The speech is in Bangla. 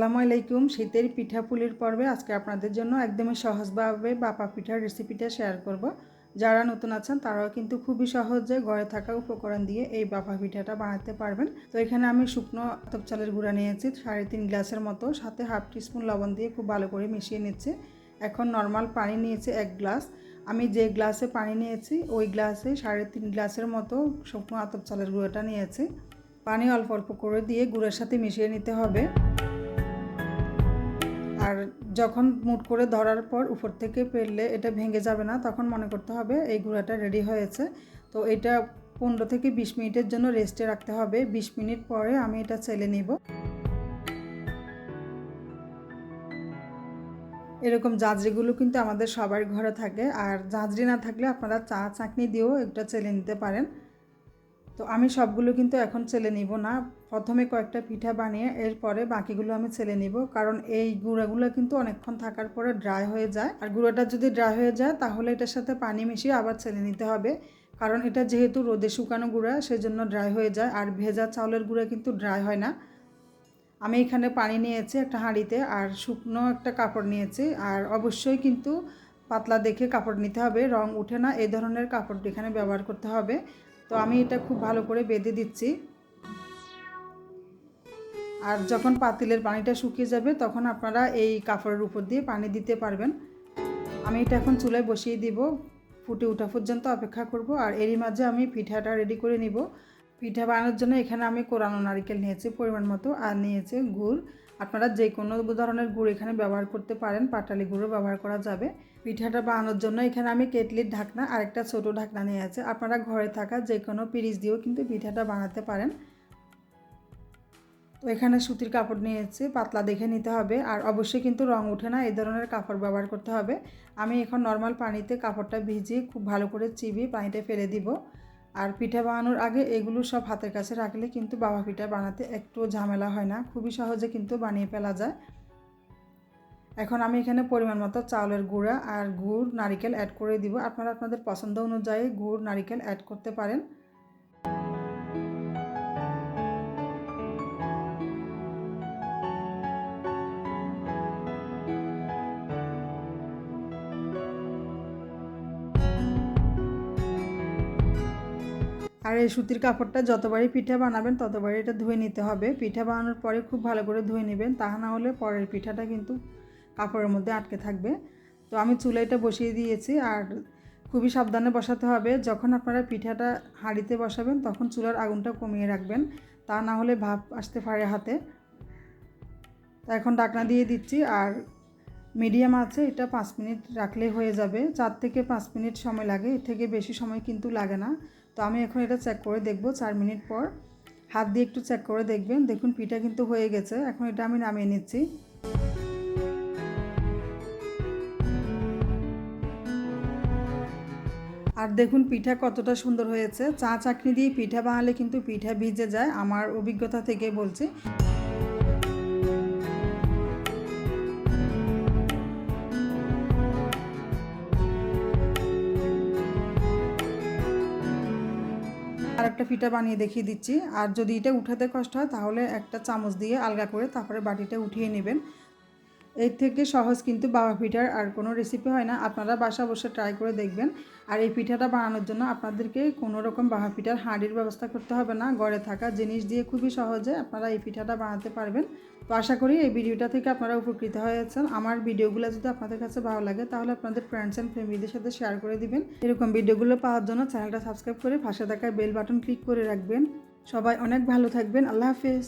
আসসালামু আলাইকুম। শীতের পিঠাপুলির পর্বে আজকে আপনাদের জন্য একদমই সহজভাবে বাপা পিঠার রেসিপিটা শেয়ার করব। যারা নতুন আছেন তারাও কিন্তু খুবই সহজে ঘরে থাকা উপকরণ দিয়ে এই বাপা পিঠাটা বানাতে পারবেন। তো এখানে আমি শুকনো আতপ চালের গুঁড়া নিয়েছি 3.5 গ্লাসের মতো, সাথে হাফ টিস্পুন লবণ দিয়ে খুব ভালো করে মিশিয়ে নিচ্ছি। এখন নর্মাল পানি নিয়েছি 1 গ্লাস। আমি যে গ্লাসে পানি নিয়েছি ওই গ্লাসে 3.5 গ্লাসের মতো শুকনো আতপ চালের গুঁড়োটা নিয়েছি। পানি অল্প অল্প করে দিয়ে গুঁড়োর সাথে মিশিয়ে নিতে হবে। আর যখন মুঠ করে ধরার পর উপর থেকে ফেললে এটা ভেঙে যাবে না, তখন মনে করতে হবে এই গুঁড়াটা রেডি হয়েছে। তো এটা 15 থেকে 20 মিনিটের জন্য রেস্টে রাখতে হবে। 20 মিনিট পরে আমি এটা ছেলে নিব। এরকম জাঁজরিগুলো কিন্তু আমাদের সবার ঘরে থাকে, আর জাঁজরি না থাকলে আপনারা চা চাকনি দিয়েও এটা ছেলে নিতে পারেন। তো আমি সবগুলো কিন্তু এখন ছেলে নিব না, প্রথমে কয়েকটা পিঠা বানিয়ে এরপরে বাকিগুলো আমি ছেলে নিব, কারণ এই গুঁড়াগুলো কিন্তু অনেকক্ষণ থাকার পরে ড্রাই হয়ে যায়। আর গুঁড়াটা যদি ড্রাই হয়ে যায় তাহলে এটার সাথে পানি মিশিয়ে আবার ছেলে নিতে হবে, কারণ এটা যেহেতু রোদে শুকানো গুঁড়া সেজন্য ড্রাই হয়ে যায়। আর ভেজা চাউলের গুঁড়া কিন্তু ড্রাই হয় না। আমি এখানে পানি নিয়েছি একটা হাঁড়িতে, আর শুকনো একটা কাপড় নিয়েছি। আর অবশ্যই কিন্তু পাতলা দেখে কাপড় নিতে হবে, রং উঠে না এই ধরনের কাপড় এখানে ব্যবহার করতে হবে। তো আমি এটা খুব ভালো করে বেঁধে দিচ্ছি। আর যখন পাতিলের পানিটা শুকিয়ে যাবে তখন আপনারা এই কাপড়ের উপর দিয়ে পানি দিতে পারবেন। আমি এটা এখন চুলায় বসিয়ে দিব, ফুটে ওঠা পর্যন্ত অপেক্ষা করব। আর এরই মাঝে আমি পিঠাটা রেডি করে নিব। পিঠা বানানোর জন্য এখানে আমি কোরানো নারকেল নিয়েছি পরিমাণ মতো, আর নিয়েছি গুড়। আপনারা যে কোনো ধরনের গুড় এখানে ব্যবহার করতে পারেন, পাটালি গুঁড়ো ব্যবহার করা যাবে। পিঠাটা বানানোর জন্য এখানে আমি কেটলির ঢাকনা আর একটা ছোটো ঢাকনা নিয়েছি। আপনারা ঘরে থাকা যে কোনো পিরিচ দিয়েও কিন্তু পিঠাটা বানাতে পারেন। তো এখানে সুতির কাপড় নিয়েছি, পাতলা দেখে নিতে হবে। আর অবশ্যই কিন্তু রং ওঠে না এই ধরনের কাপড় ব্যবহার করতে হবে। আমি এখন নর্মাল পানিতে কাপড়টা ভিজিয়ে খুব ভালো করে চিবিয়ে পানিটা ফেলে দিব। আর পিঠা বানানোর আগে এগুলো সব হাতের কাছে রাখলে কিন্তু বাবা পিঠা বানাতে একটু ঝামেলা হয় না, খুবই সহজে কিন্তু বানিয়ে ফেলা যায়। এখন আমি এখানে পরিমাণ মতো চাউলের গুঁড়া আর গুড় নারকেল অ্যাড করে দিব। আপনারা আপনাদের পছন্দ অনুযায়ী গুড় নারকেল অ্যাড করতে পারেন। আর এই সুতির কাপড়টা যতবারই পিঠা বানাবেন ততবারই এটা ধুয়ে নিতে হবে। পিঠা বানানোর পরে খুব ভালো করে ধুয়ে নেবেন, তা না হলে পরের পিঠাটা কিন্তু কাপড়ের মধ্যে আটকে থাকবে। তো আমি চুলাইটা বসিয়ে দিয়েছি, আর খুবই সাবধানে বসাতে হবে। যখন আপনারা পিঠাটা হাঁড়িতে বসাবেন তখন চুলার আগুনটা কমিয়ে রাখবেন, তা না হলে ভাপ আসতে পারে হাতে। তা এখন ঢাকনা দিয়ে দিচ্ছি, আর মিডিয়াম আছে এটা 5 মিনিট রাখলে হয়ে যাবে। 4 থেকে 5 মিনিট সময় লাগে, এর থেকে বেশি সময় কিন্তু লাগে না। তো আমি এখন এটা চেক করে দেখব 4 মিনিট পর। হাত দিয়ে একটু চেক করে দেখবেন, দেখুন পিঠা কিন্তু হয়ে গেছে। এখন এটা আমি নামিয়ে নিচ্ছি। আর দেখুন পিঠা কতটা সুন্দর হয়েছে। চা চাকনি দিয়ে পিঠা বানালে কিন্তু পিঠা ভিজে যায়, আমার অভিজ্ঞতা থেকে বলছি। আর একটা পিঠা বানিয়ে দেখিয়ে দিচ্ছি। আর যদি এটা উঠাতে কষ্ট হয় তাহলে একটা চামচ দিয়ে আলগা করে তারপরে বাটিটা উঠিয়ে নেবেন। এর থেকে সহজ কিন্তু বাবা পিঠার আর কোনো রেসিপি হয় না। আপনারা বাসা বসে ট্রাই করে দেখবেন। আর এই পিঠাটা বানানোর জন্য আপনাদেরকে কোনো রকম বাবা পিঠার হাঁড়ির ব্যবস্থা করতে হবে না, ঘরে থাকা জিনিস দিয়ে খুবই সহজে আপনারা এই পিঠাটা বানাতে পারবেন। তো আশা করি এই ভিডিওটা থেকে আপনারা উপকৃত হয়েছেন। আমার ভিডিওগুলো যদি আপনাদের কাছে ভালো লাগে তাহলে আপনাদের ফ্রেন্ডস অ্যান্ড ফ্যামিলিদের সাথে শেয়ার করে দিবেন। এরকম ভিডিওগুলো পাওয়ার জন্য চ্যানেলটা সাবস্ক্রাইব করে পাশে থাকা বেল বাটন ক্লিক করে রাখবেন। সবাই অনেক ভালো থাকবেন। আল্লাহ হাফেজ।